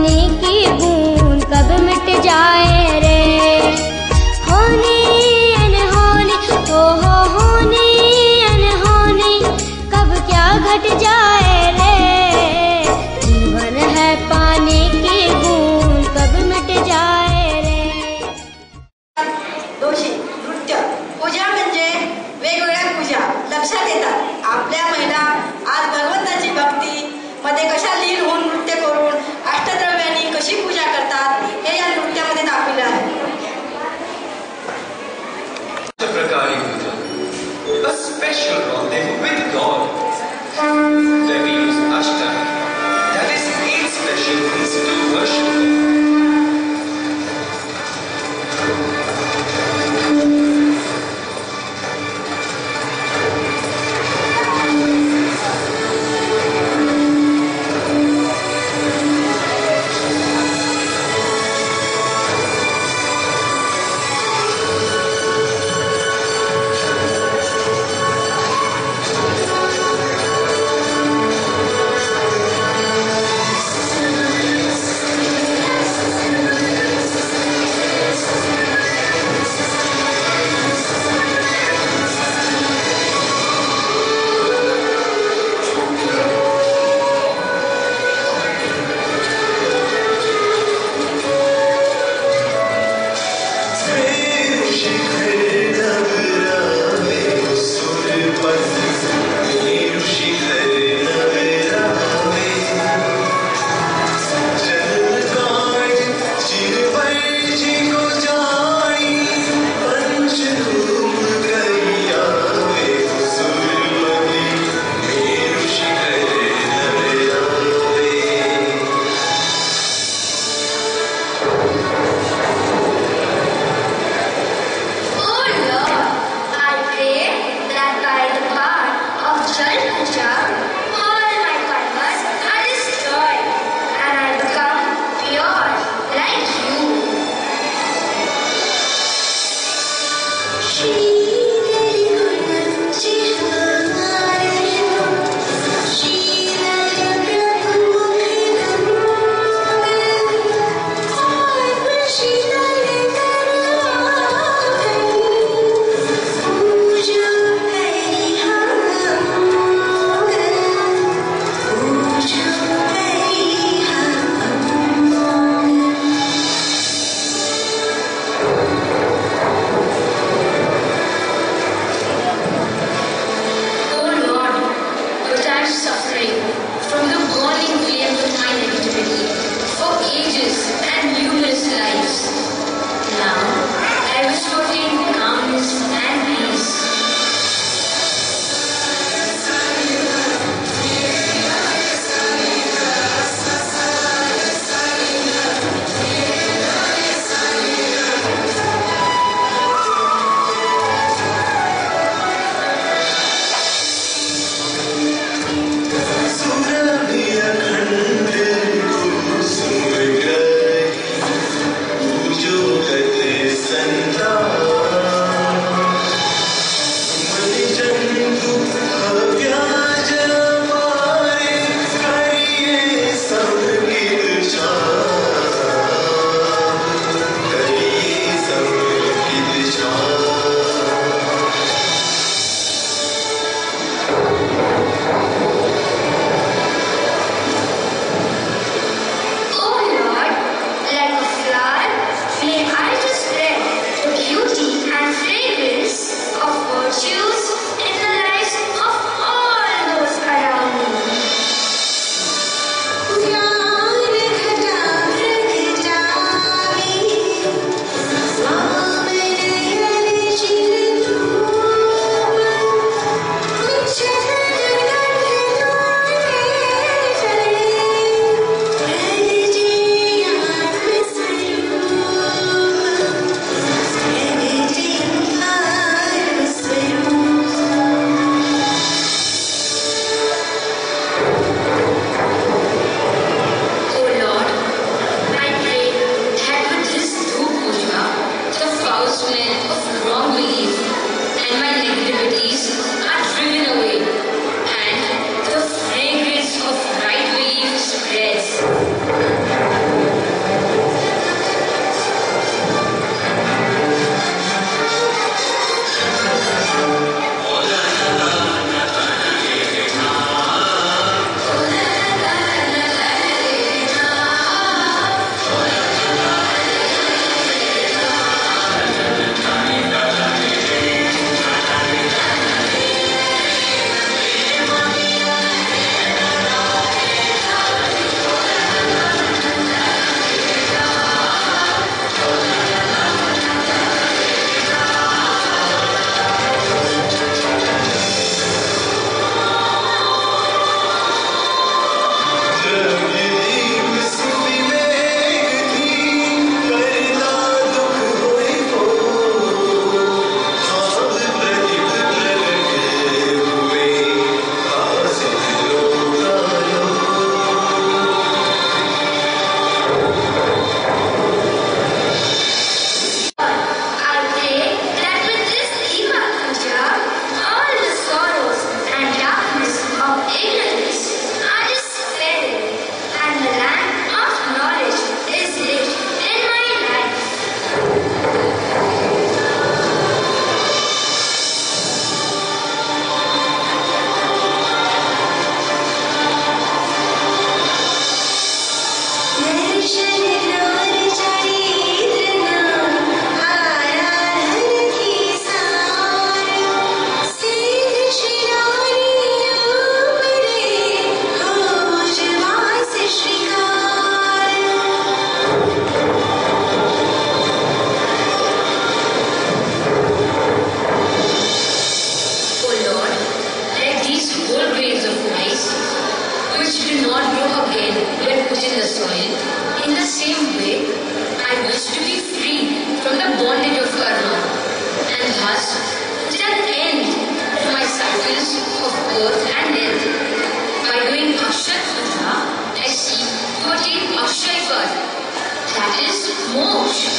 पानी की बूंद कब मिट जाए रे। होनी अनहोनी हो होनी अनहोनी कब क्या घट जाए रे। जीवन है पानी की बूंद कब मिट जाए रे। दोषी नृत्य पूजा म्हणजे वेगवेगळ्या पूजा लक्षात येतात। आपल्या महिला आज भगवंताची भक्ती मध्ये कशा लीन होऊन नृत्य करून अष्टद्रव्यांनी birth and death. By doing Akshay Puja, I seek to attain Akshay Pad, that is moksha.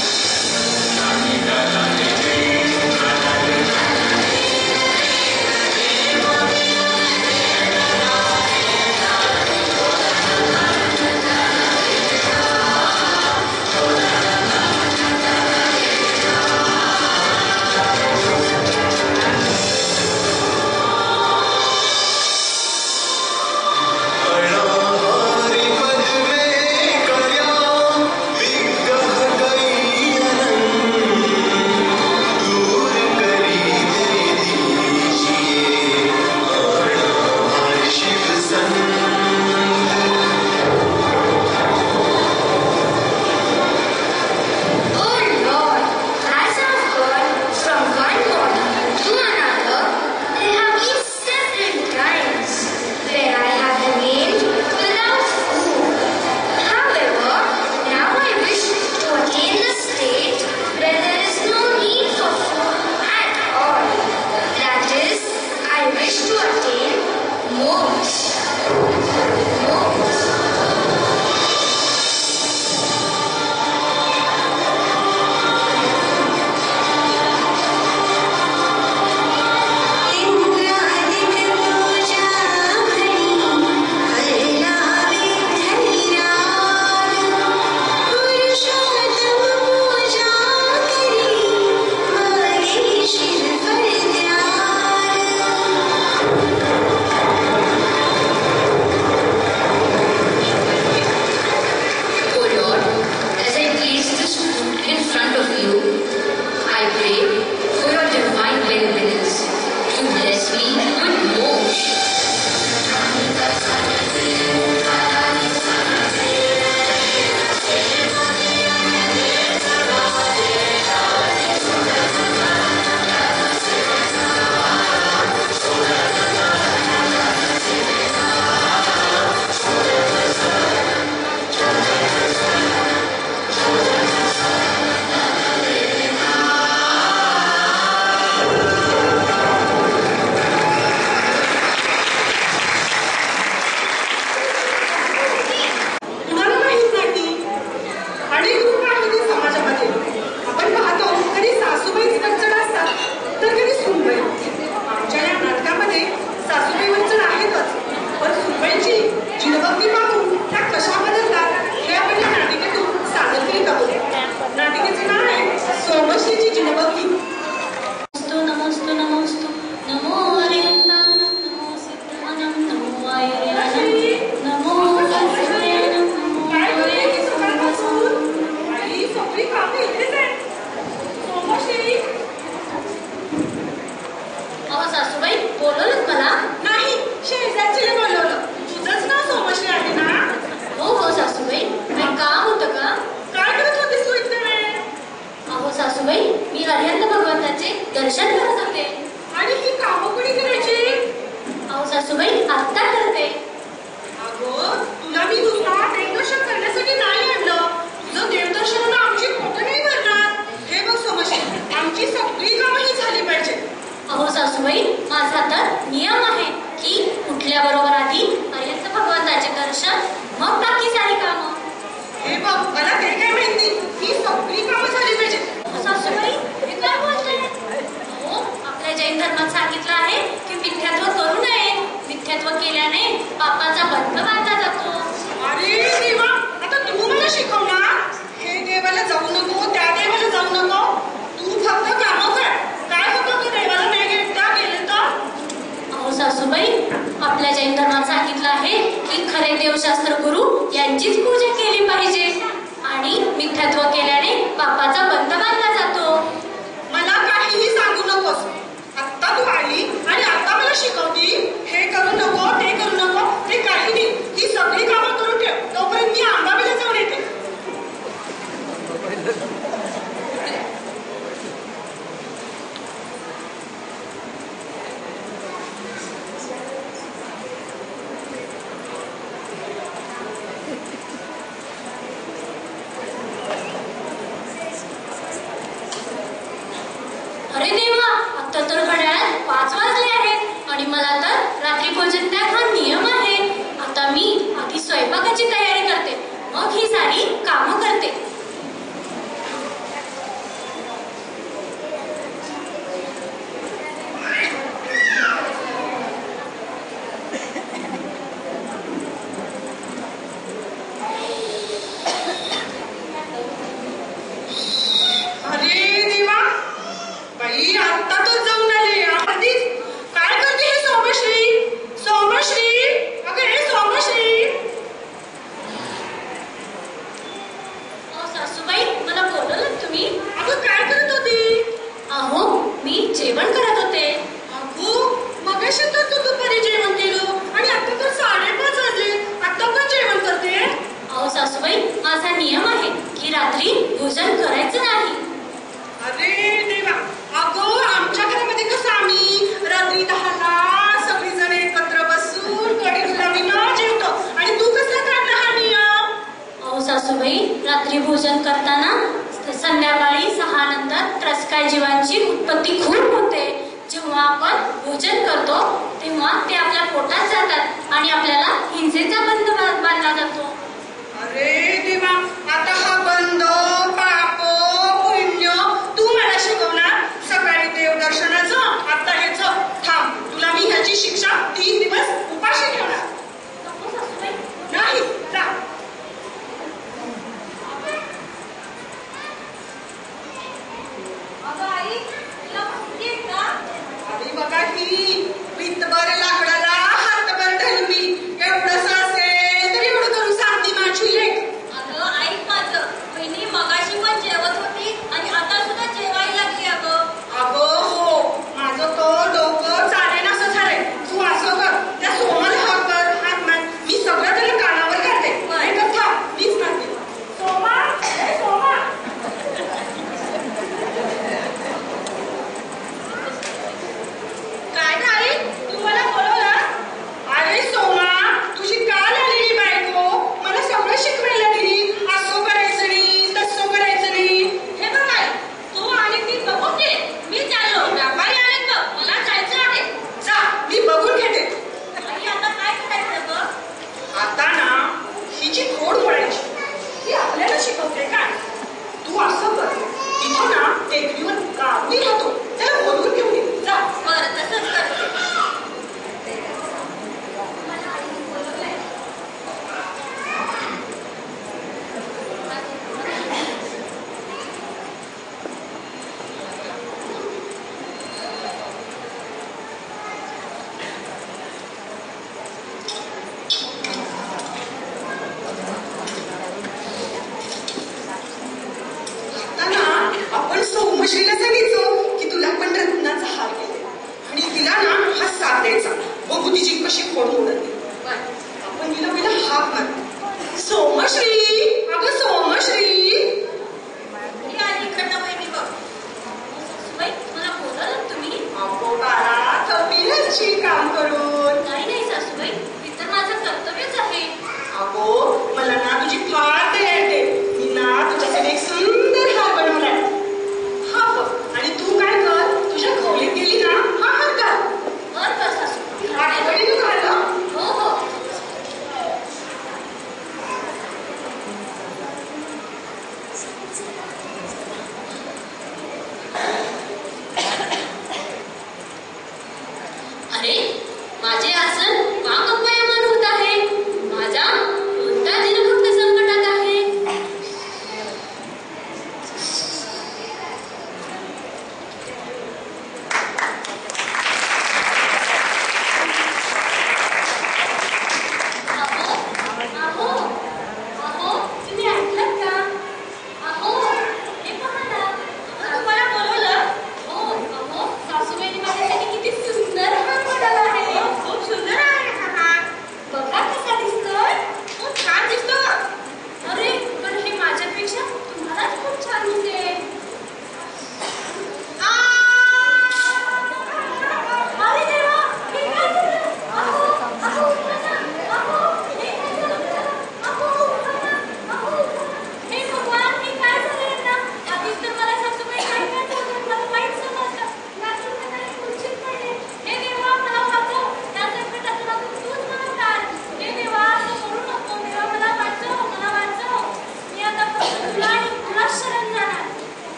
अरे देवा, आता तर घड्याळात 5 वाजले आहेत आणि मला तर रात्री रात्री भोजन त्याग हा नियम आहे. आता मी आधी स्वयंपाकाची तयारी करते, मग ही सारी कामं करते. माझा नियम आहे की रात्री भोजन करायचं नाही. अरे देवा, अगं आमच्या घरामध्ये कसं आम्ही रात्री 10ला सगळीजण एकत्र बसून कढी गुलाबीनं जेवतो आणि तू कसा काढला हा नियम? अहो सासूबाई, रात्री भोजन करताना संध्याकाळी 6 नंतर त्रस्काय जीवांची उत्पत्ती खूप होते. जेव्हा आपण भोजन करतो तेव्हा ते आपल्या पोटात जातात आणि आपल्याला हिंसेचा बंध बांधला जातो. अरे देवा, आता हा बंध पाप पुण्य तू मला शिकवणार? सकाळी देवदर्शनाचं, आता हेच थांब, तुला मी ह्याची शिक्षा 3 दिवस उपाशी ठेवणार. नाही जा. आणि बघा ही वितभर लाकडाला हातभर ढलवी, एवढंच असेल तर एवढं करून सांगते माझी लेक. अगं ऐक माझं, बहिणी मगाशी पण जेवत होती आणि आता सुद्धा जेवायला लागली. अगं हो, माझं तो डोकं चालेल असं झालंय. तू असं कर, त्या सोमाला हाक मार, मी सगळं त्याला कानावर घालते. थांब, मीच म्हणते, सोमा, सोमा. काय नाही, तू मला बोलवलं? अरे सोमा, तुझी काल आलेली बायको मला सगळं शिकवायला लागली. असं करायचं नाही, तसं करायचं नाही. हे बघ आई, तू आणि ती बघून घे, मी चाललो. व्यापारी आले बघ, मला जायचं आहे. जा, मी बघून घेते. आणि आता काय करायचं बघ? आता ना हिची खोड मोडायची. ती आपल्याला शिकवते काय? तू असं कर, तिथं ना टेकडीवर गावी राहतो, त्याला बोलवून घेऊन ये. जा. बरं, तसंच करते. आपण सोमश्रीला सांगितलं की तुला पण रत्नाचा हार केला आणि तिला ना हा साथ द्यायचा. बघू तिची कशी खोड मोडते. आपण तिला पहिला हाक मार, सोमश्री, अगं सोमश्री. ही आली इकडनं बहिणी बघ. सासूबाई, मला बोलवलं तुम्ही? अगो बाळा, थकलीची काम करून. नाही सासूबाई, हे तर माझं कर्तव्यच आहे. अगो मला ना तुझी फार दया येते. मी ना तुझ्यासाठी एक सुंदर हार बनवलाय. हा बघ, आणि तू काय कर, तुझ्या खोलीत गेली ना हा हार घाल. बरं सासूबाई. आठवणी तू घाल. हो हो.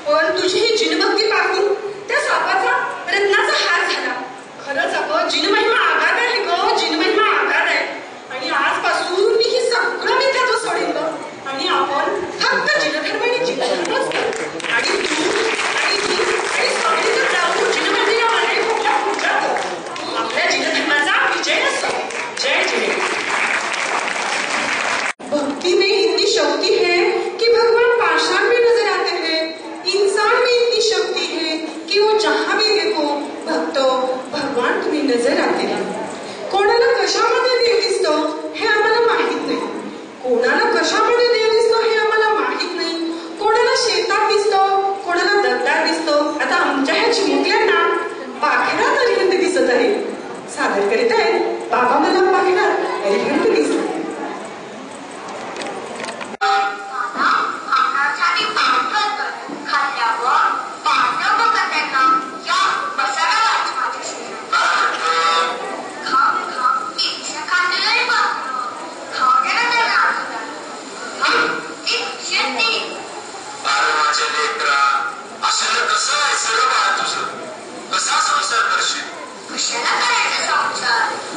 पण तुझी ही जिनभक्ती पाहून त्या सापाचा रत्नाचा हार झाला. खरंच अगं जिनमहिमा आघात आहे ग, जिनमहिमा आघात आहे. आणि आजपासून मी ही सगळं मिथ्यात्व सोडेन ग, आणि आपण फक्त जिनधर्म आणि जिनधर्मच करू. आणि तू आणि मी आणि सगळीकडे जाऊ जिनमहिमेला मनाई भोगल्या पूजा करू. आपल्या जिनधर्माचा विजय असो. जय जय. भक्ति में इतनी शक्ति है कि भगवान पाषाण में नजर आते हैं. इंसान में इतनी शक्ति है कि वो जहां भी देखो भक्तो भगवान तुम्ही नजर आते हैं. कोणाला कशामध्ये देव दिसतो हे आम्हाला माहित नाही. कोणाला कशामध्ये देव दिसतो हे आम्हाला माहित नाही. कोणाला शेतात दिसतो, कोणाला दगडात दिसतो. आता आमच्या ह्या चिमुकल्यांना पाखरात अरिहंत दिसत आहे. सादर करीत आहेत बाबा मला पाखरात अरिहंत दिसत. कसा संसार करशील? कशाला करायचा संसार?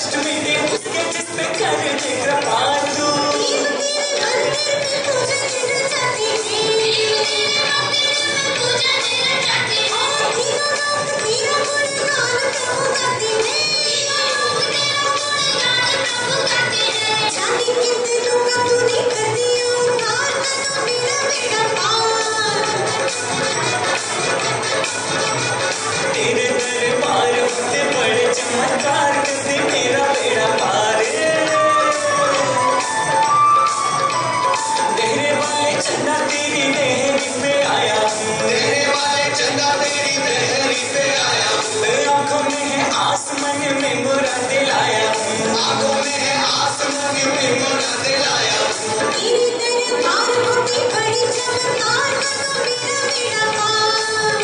अष्टमी दिन उसके जिस पे कर दे कृपा तू। तेरे दरबार से बड़े चमत्कार कर दे मेरा बेड़ा पार। तेरे वाले चंदा तेरी देहरी पे आया, तेरे वाले चंदा तेरी देहरी पे आया। आंखों में है आसमान में मुरा दिलाया, आंखों में है आसमान में मुरा दिलाया। तेरे दरबार होती बड़ी चमत्कार मेरा बेड़ा पार।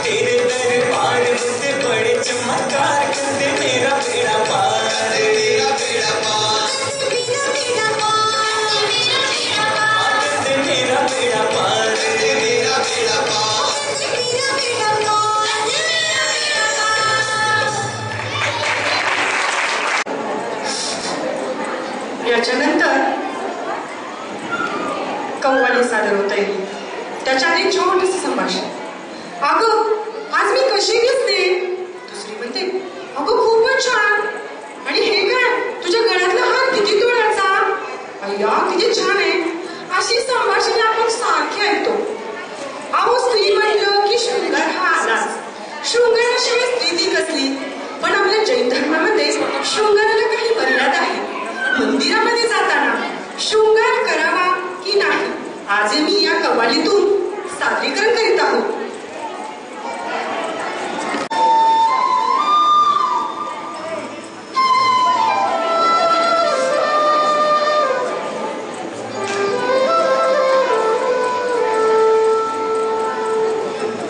तेरे दरबार से बड़े चमत्कार कर दे मेरा बेड़ा पार, मेरा बेड़ा पार, मेरा बेड़ा पार, मेरा बेड़ा पार, कर दे मेरा बेड़ा पार, कर दे मेरा बेड़ा पार, मेरा बेड़ा पार, मेरा बेड़ा पार। याच्या नंतर कव्वाली सादर होता येईल. त्याच्या आधी छोटंसं संभाषण. अगं आज मी कशी दिसते? दुसरी म्हणते अगं खूपच छान. आणि हे काय तुझ्या गळ्यातला हार किती तोळ्याचा? अय्या किती छान आहे. अशी संभाषणे आपण सारखी ऐकतो. अहो स्त्री म्हणलं की शृंगार हा आलाच. शृंगाराशिवाय स्त्री ती कसली? पण आपल्या जैन धर्मामध्ये शृंगाराला काही मर्यादा आहे. मंदिरामध्ये जाताना शृंगार करावा की नाही आज मी या कव्वालीतून सादरीकरण करीत आहोत.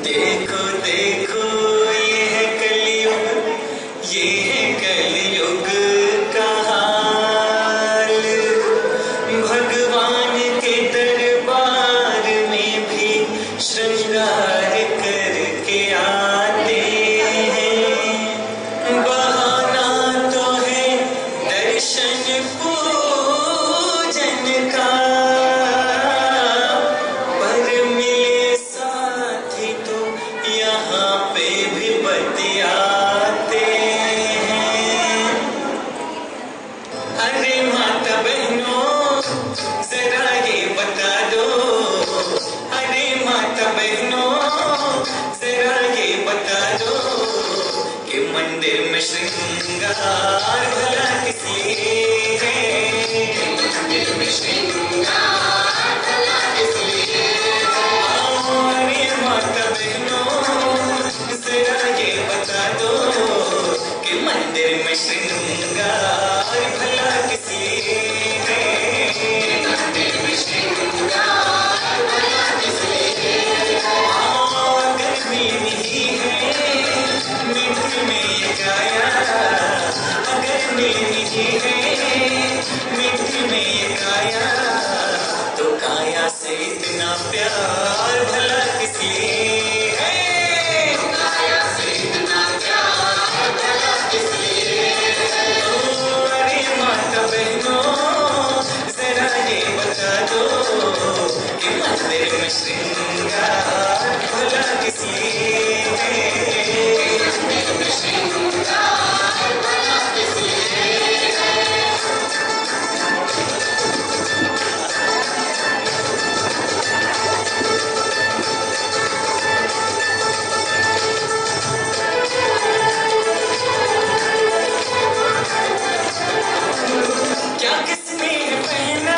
देखो देखो ये है कलयुग, ये है कलयुग का हाल। भगवान के दरबार में भी श्रृंगार करके आते हैं। बहाना तो है दर्शन पूजन का, पर मिले साथी तो यहाँ पे भी बतियाते हैं। अरे माता बहनों जरा ये बता दो, अरे माता बहनों जरा ये बता दो कि मंदिर में श्रृंगार भला किस लिए है? मंदिर में श्रृंगार भला किस लिए है? अरे माता बहनों जरा ये बता दो कि मंदिर में श्रृंगार भला किस लिए है? मंदिर में श्रृंगार भला किस लिए है? गर्मी नहीं है मिठ में ये काया, गर्मी नहीं है मिठ में ये काया, तो काया से इतना प्यार भला किस लिए है? काया से इतना प्यार भला किस लिए है? अरे माता बहनों जरा ये बता दो कि मंदिर में श्रृंगार भला किस लिए है? मंदिर में श्रृंगार भला किस लिए है? क्या किसने है पहना,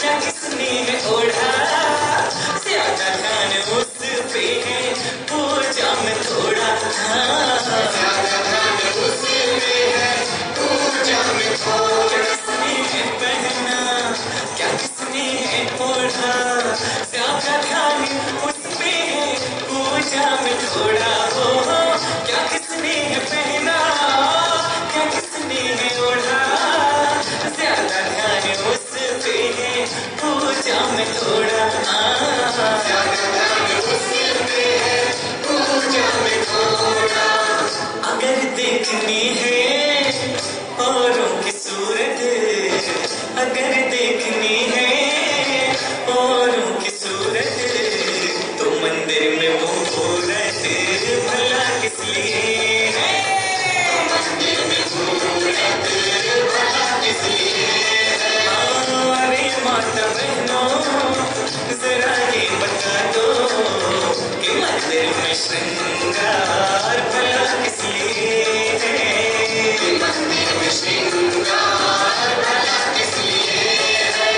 क्या किसने है ओढ़ा, ज्यादा ध्यान उस पे है पूजा में थोड़ा। ज्यादा ध्यान उस पे है पूजा में थोड़ा। किसने है पहना, क्या किसने है ओढ़ा, ज्यादा ध्यान उस पे है पूजा में थोड़ा। हो क्या किसने है पहना, क्या किसने है ओढ़ा, ज्यादा ध्यान उस पे है पूजा में थोड़ा। ज्यादा ध्यान उस पे है पूजा में थोड़ा। श्रृंगार भला किस लिए है? मंदिर में श्रृंगार भला किस लिए है?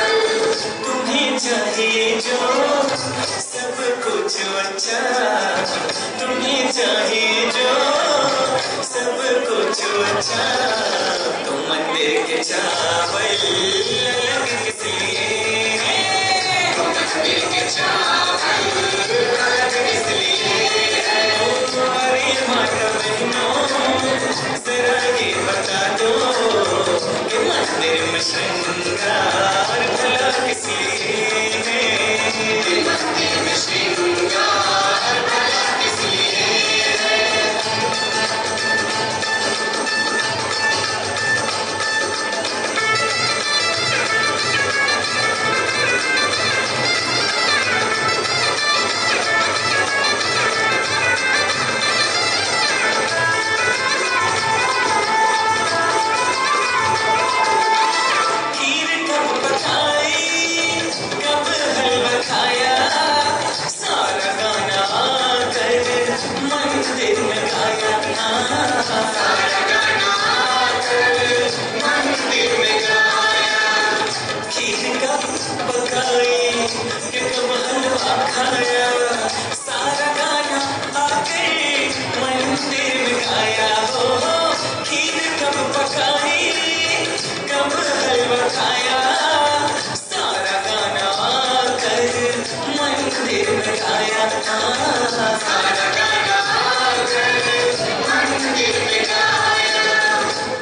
तुम्हें चाहिए जो सब कुछ अच्छा, तुम्हें चाहिए जो सब कुछ अच्छा, तो मंदिर के चावल अलग किस लिए है? मंदिर के चावल अलग किस लिए है? अरे माता बहनों जरा ये बता दो कि मंदिर में श्रृंगार भला किस लिए है? मंदिर में श्रृंगार भला किस लिए है?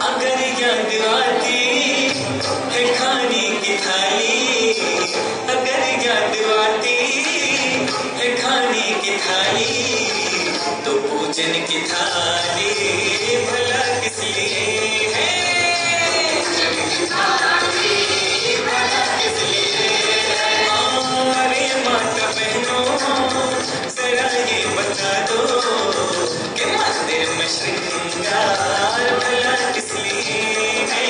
अगर याद आती है खाने की थाली, अगर याद आती है खाने की थाली, तो पूजन की थाली भला किस लिए है? पूजन की थाली भला किस लिए है? अरे माता बहनों जरा ये बता दो कि मंदिर में श्रृंगार भला किस लिए है?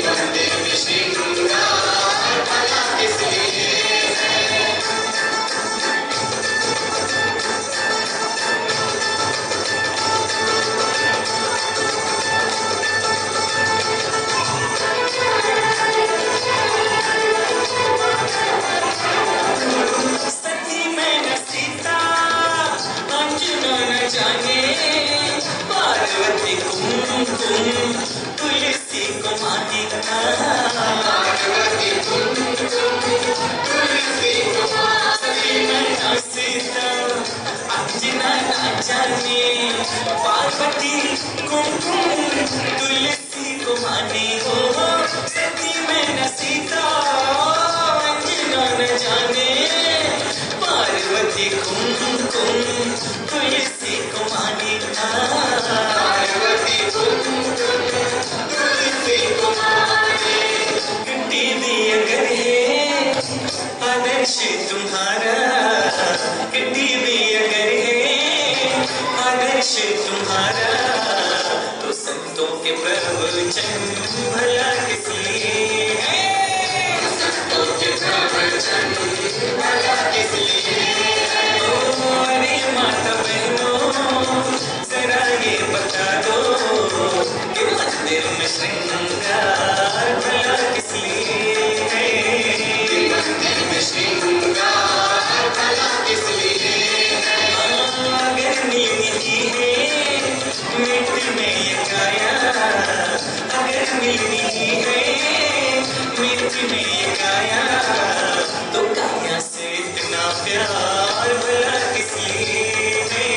मंदिर में श्रृंगार भला तुम्हारा, तो संतों के प्रवचन भला किस लिए है, संतों के प्रवचन भला किस लिए है। अरे माता बहनों जरा ये बता दो कि मंदिर में श्रृंगार भला किस लिए है, मंदिर में श्रृंगार भला किस लिए है। अगर मिलनी है मिट्टी में ये काया, अगर मिलनी है मिट्टी में ये काया, तो काया से इतना प्यार भला किस लिए है,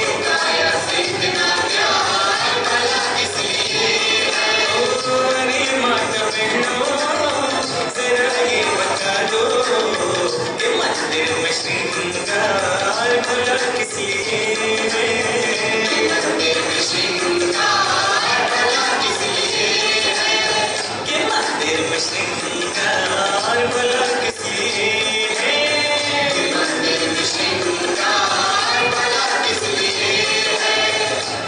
तो काया से इतना प्यार भला किस लिए है। अरे माता बहनों जरा ये बता दो कि मंदिर में श्रृंगार भला किस लिए है, मंदिर में श्रृंगार भला किस लिए है, कि मंदिर में श्रृंगार भला किस लिए है, मंदिर में श्रृंगार भला किस लिए है।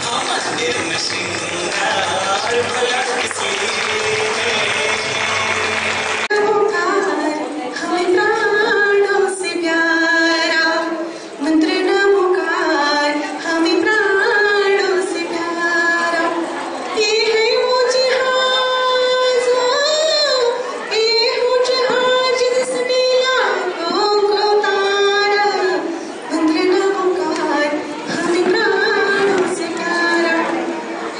हाँ मंदिर में श्रृंगार भला किस लिए है। हमें प्राणों से प्यारा मंत्र नमोकार, हमें प्राणों से प्यारा। ये है वो जहाज, ये वो जहाज जिसने लाखों को तारा, मंत्र नमोकार, हमें प्राणों से प्यारा।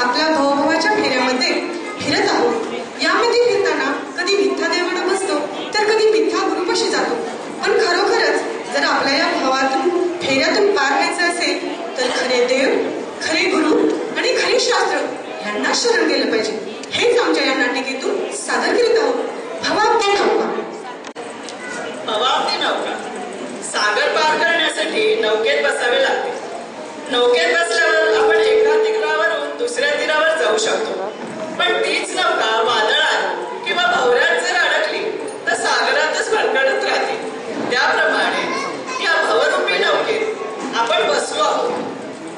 आपल्या भावभावाच्या फेऱ्यामध्ये फिरत आहोत। यामध्ये फिरताना कधी मिथ्या देवाला बसतो तर कधी मिथ्या गुरुपाशी जातो, पण खरोखरच जर आपल्या या भावातून फेऱ्यातून पार व्हायचं असेल तर खरे देव, खरे गुरु आणि खरे शास्त्र यांना शरण गेलं पाहिजे। हेच आमच्या या नाटिकेतून सादर करीत आहोत। भवाब्दी नौका। भवाब्दी नौका सागर पार करण्यासाठी नौकेत बसावे लागते। नौकेत बसल्यावर आपण एका तीरावरून दुसऱ्या तीरावर जाऊ शकतो, पण तीच नौका वादळात किंवा भवऱ्यात जर अडकली तर सागरातच भरकटत राहते। त्याप्रमाणे या भवरूपी नौकेत आपण बसलो आहोत।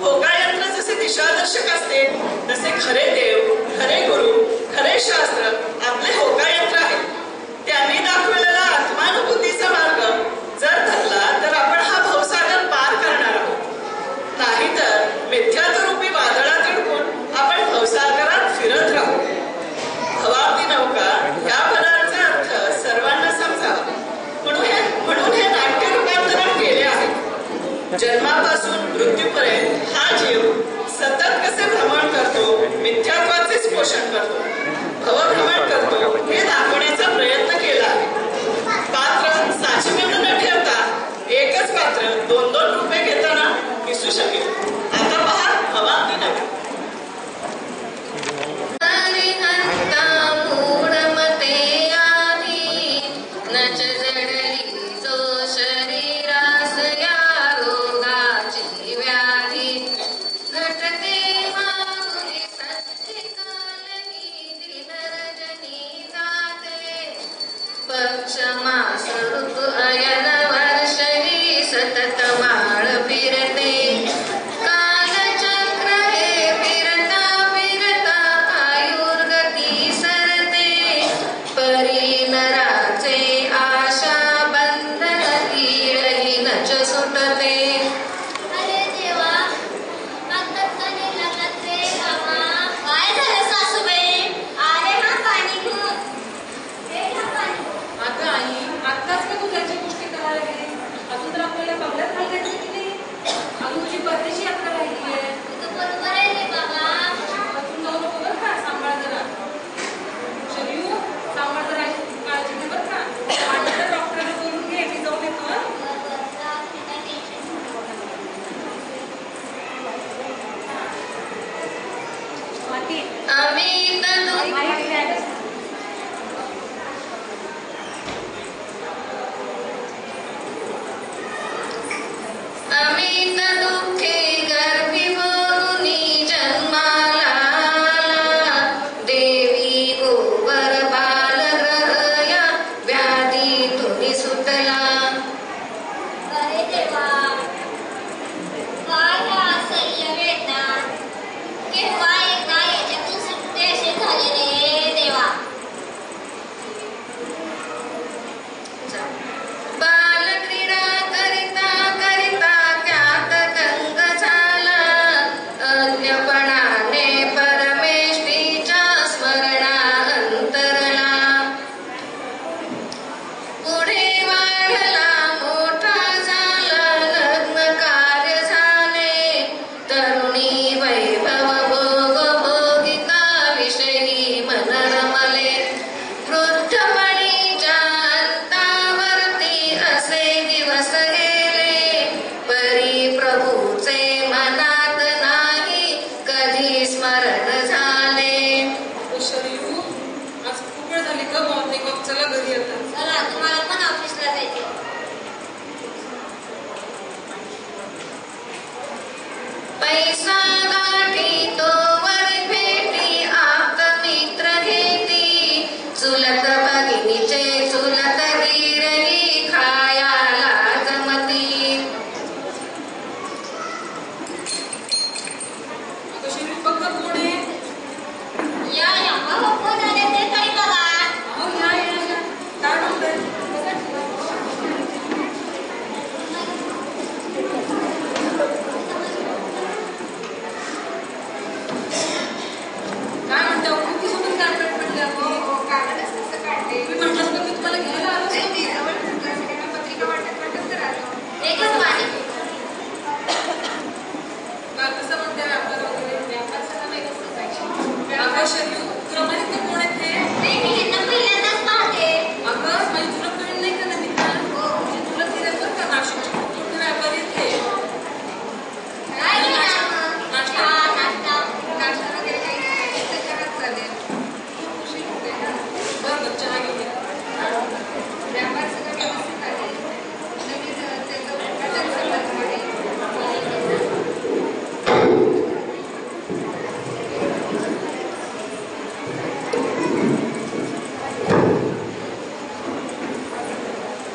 होकायंत्र जसे दिशादर्शक असते तसे खरे देव, खरे गुरु, खरे शास्त्र आपले होकायंत्र आहेत। त्यांनी दाखवलेला आत्मानुभूतीचा मार्ग जर धरला तर आपण हा भवसागर पार करणार आहोत, नाहीतर मिथ्यात्वरूपी वादळात अडकून आपण भवसागरात फिरत राहू। भवाब्दी नौका या पदाचा अर्थ सर्वांना समजावा म्हणून हे नाट्य रूपांतरण केले आहे। जन्मापासून मृत्यूपर्यंत हा जीव सतत कसे भ्रमण करतो, मिथ्यात्वाचेच पोषण करतो, भवभ्रमण करतो हे दाखवण्याचा प्रयत्न केला आहे। पात्र साचीमेंढ न ठेवता एकच पात्र 2-2 रूपे घेताना दिसू शकेल। आता पहा भवाब्दी नौका। आताच मी तुझ्याची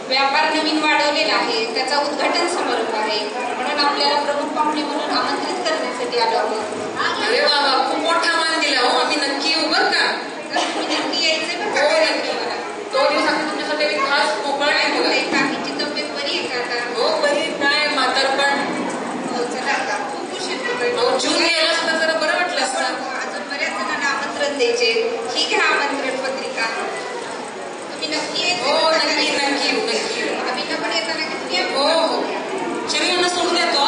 व्यापार नवीन वाढवलेला आहे, त्याचा उद्घाटन समारंभ आहे, म्हणून आपल्याला प्रमुख पाहुणे म्हणून आमंत्रित करण्यासाठी आलो आहोत. अरे बाबा, खूप मोठा मान दिला हो. आम्ही नक्की येऊ बरं का? तुम्ही नक्की यायचे हो नक्की. 2 दिवसांनी तुमच्यासाठी मी खास मोकळा आहे बघा. काकीची तब्येत बरी आहे का आता? हो बरी. काय म्हातारपण. हो चला आता खूप उशीर होतोय. जून गेला असता जरा बरं वाटलं असतं. अजून बऱ्याच जणांना आमंत्रण द्यायचे. ठीक आहे, आमंत्रण पत्रिका तुम्ही नक्की यायचे. हो नक्की नक्की येऊ नक्की येऊ. आम्ही पण येताना किती हो हो. शरीरांना सोडून येतो.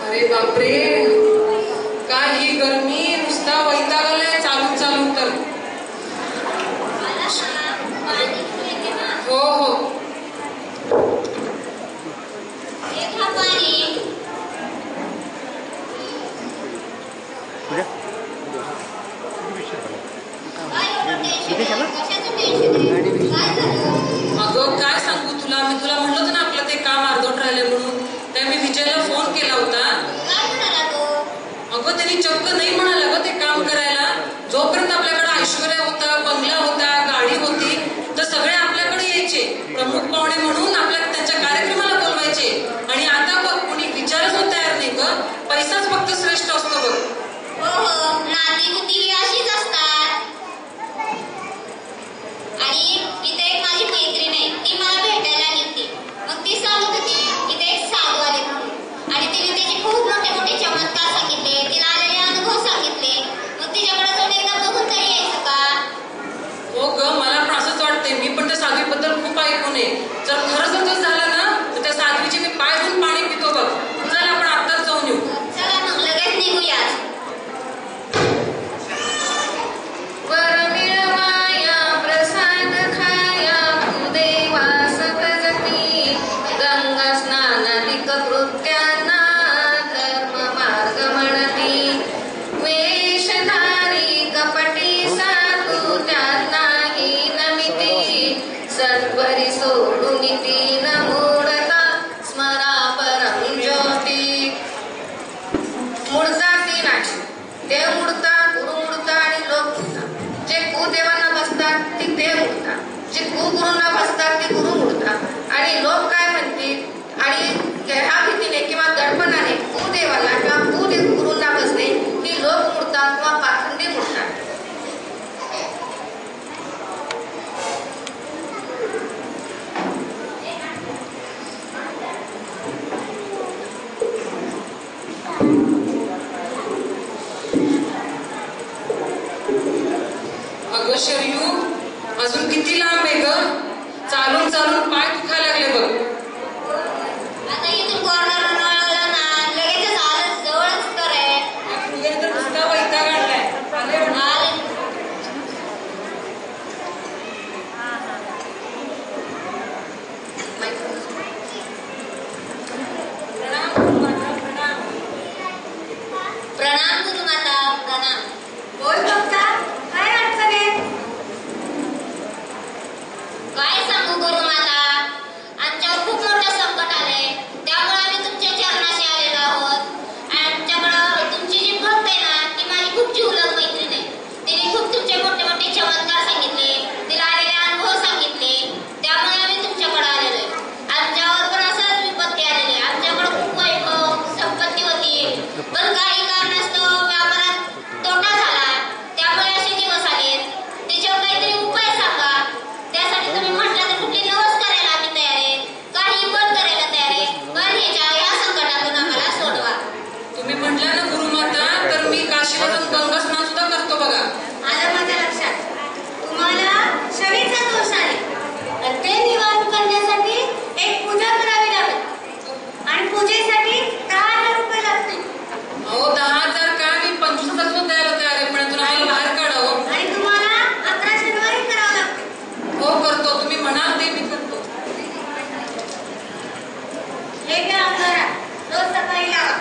अरे बापरे, काय ही गरमी. नुसता वैताग आलाय चालून चालून तर. हो हो. अगं काय सांगू तुला, मी तुला म्हणलं होतं ना आपलं ते काम अर्धवट राहिलं म्हणून. त्या मी विजयला फोन केला होता. अगं त्यांनी चक्क नाही म्हणाला ग ते काम करायला. हे घ्या अंगारा, रोज सकाळी लावा.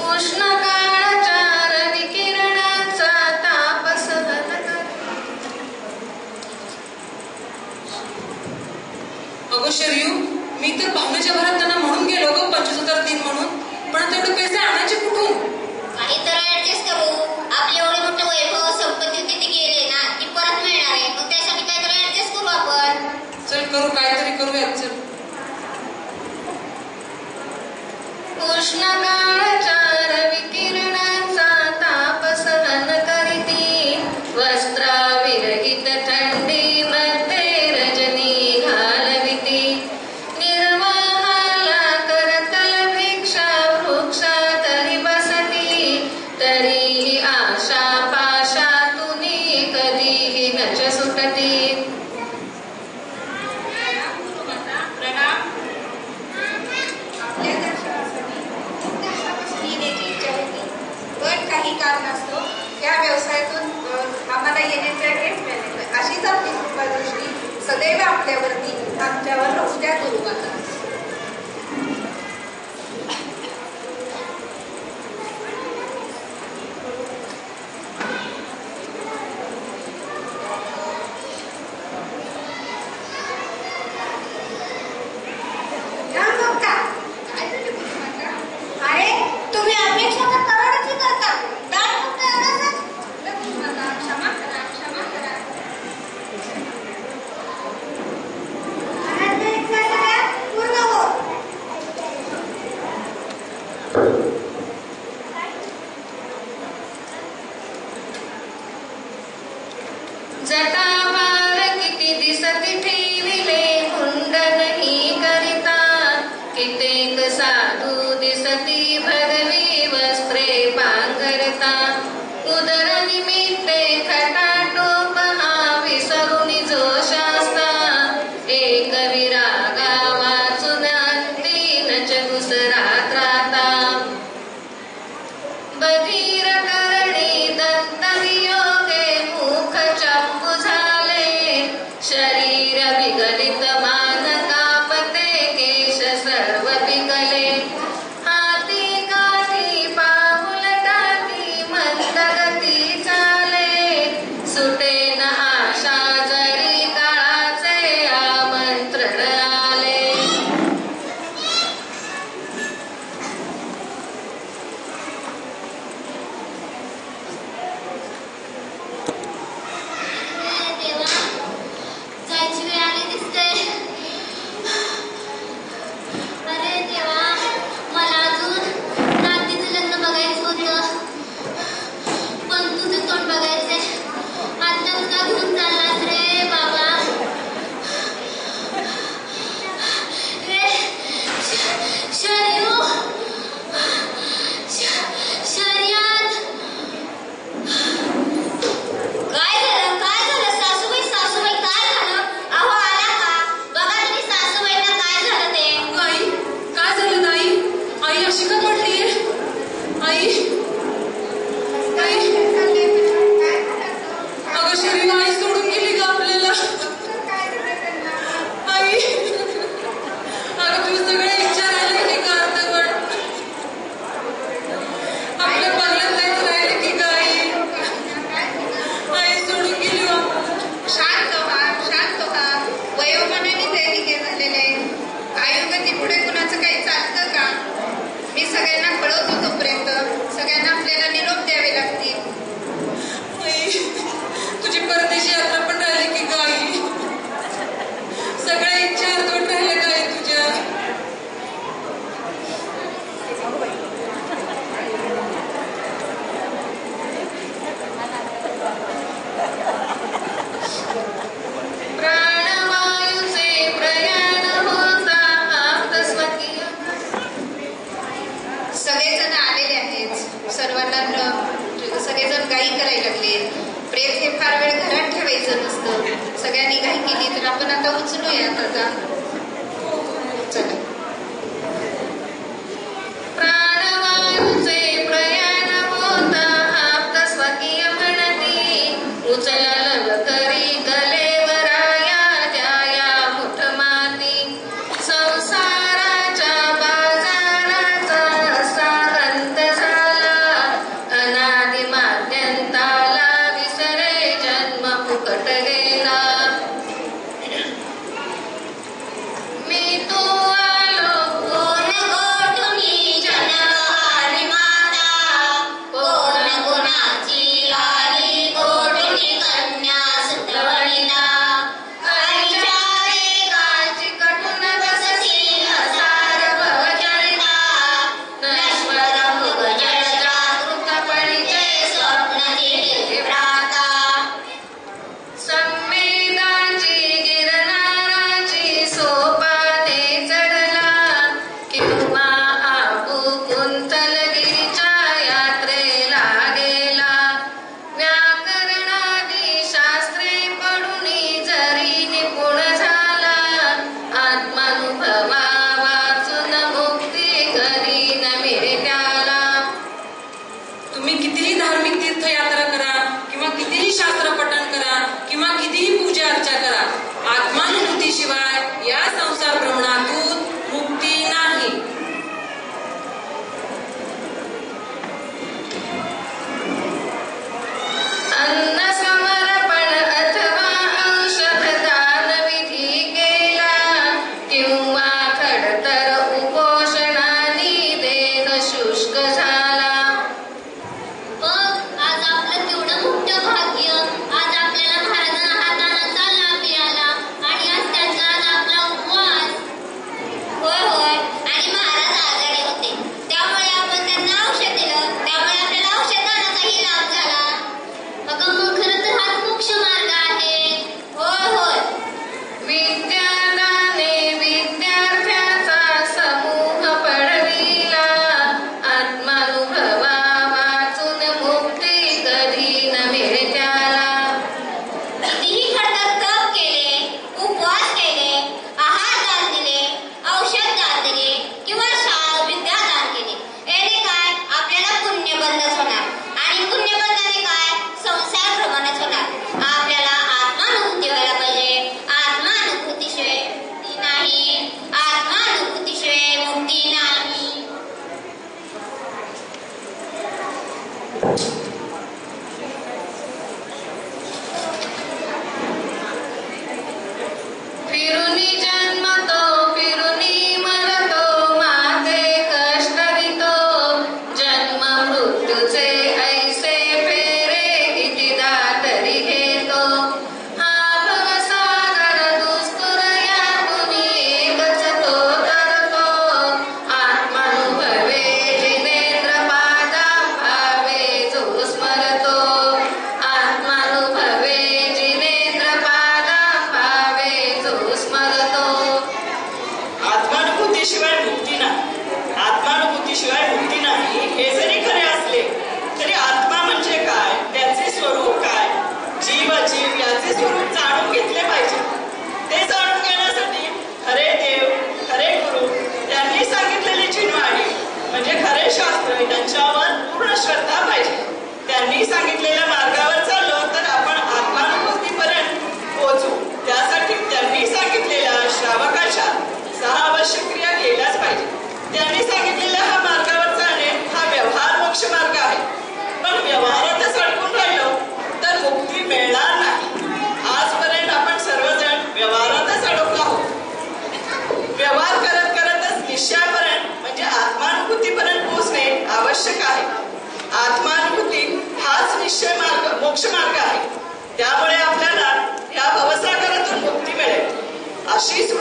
उष्ण काळाच्या रवी किरणाचा ताप सहन कर. अगं शरयू, मी तर पाहुण्याच्या घरात त्यांना म्हणून गेलो ग 25,000 दिन म्हणून, पण तेवढे पैसे आणायचे कुठून? काही तर ऍडजस्ट करू. आपले एवढे मोठे वैभव संपत्ती किती गेले ना, ती परत मिळणार आहे. मग त्यासाठी काहीतरी ऍडजस्ट करू आपण. चल करू, काहीतरी करूयात. चल. उष्ण काळाच्या रवी किरणाचा ताप सहन करीती, वस्त्राविरहित थंडी मध्ये रजनी घालविती. निर्वाहाला करतल भिक्षा वृक्षातली बसती, तरीही आशा पाशातुनी कधीही नच सुटती. प्रणाम. आपल्या दर्शनासाठी खूप दिवसापासून येण्याची इच्छा होती, पण काही कारणास्तव या व्यवसायातून आम्हाला येण्याचा वेळ मिळाला नाही. अशीच आपली कृपादृष्टी सदैव आपल्यावरती, आमच्यावर उद्या करू आता. अरे तुम्ही अपेक्षा तर करोडची करता, दान फक्त एवढंच. क्षमा करा, क्षमा करा. घरातल्या इच्छा सगळ्या पूर्ण हो. जटावार किती दिसती ठेविले, मुंडनही करिता. कित्येक साधू दिसती भगवी वस्त्रे पांघरता. उदरनिमित्ते खटाटोप हा विसरुनी जोशास्ता. एक विरागा वाचून अंती नच गुसरात राहता. बधीर करणी दंतवियोगे मुख चंपू झाले. शरीर विगलित मान कापते, केश सर्व पिकले. हाती गाठी पाऊल टाकी मंदगती चाले. सुटे न आशा जरी काळाचे आमंत्रण आले. देवा, जायची वेळ आली दिसते. अरे देवा, मला अजून नातीचं लग्न बघायचं होतं, पण तुझं तोंड बघायचंय. आत्ताच का घेऊन चाललास रे बाबा? रे शरयू, शर्यात. काय झालं सासूबाई? सासूबाई काय झालं? अहो आला का? बघा तुम्ही सासूबाईंना काय झालं ते. आई, काय झालं ताई? आई अशी का पडलीये? आई, आई, अगं शरीर आई सोडून गेली का आपल्याला? आई, अगं तुझे सगळे इच्छा राहिले की का अर्धवट? आपल्या बंगल्यात जायचं राहिले की का आई? आई सोडून गेली हो. शांत व्हा, शांत व्हा. वयोमानाने दैनिके झालेले. आयुर्वेदी पुढे कुणाचं काही चालतं का? मी सगळ्यांना कळवतो तोपर्यंत सगळ्यांना आपल्याला निरोप द्यावे लागतील. आई, तुझी परदेशी यात्रा पण राहिली की का आई? सगळ्या इच्छा अर्धवट राहिल्या का आई तुझ्या? प्राणवायूचे प्रयाण होता आप्तस्वकीय. सगळेजण आलेले आहेत. सर्वांना सगळेजण घाई करायला लागले. प्रेत हे फार वेळ घरात ठेवायचं नसतं. सगळ्यांनी घाई केली तर आपण आता उचलूयात आता. चला. प्राणवायूचे प्रयाण होता आप्तस्वकीय म्हणती. उचला लवकरी गलेवराया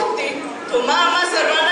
मुक्ती तुम्हा आम्हा सर्वांना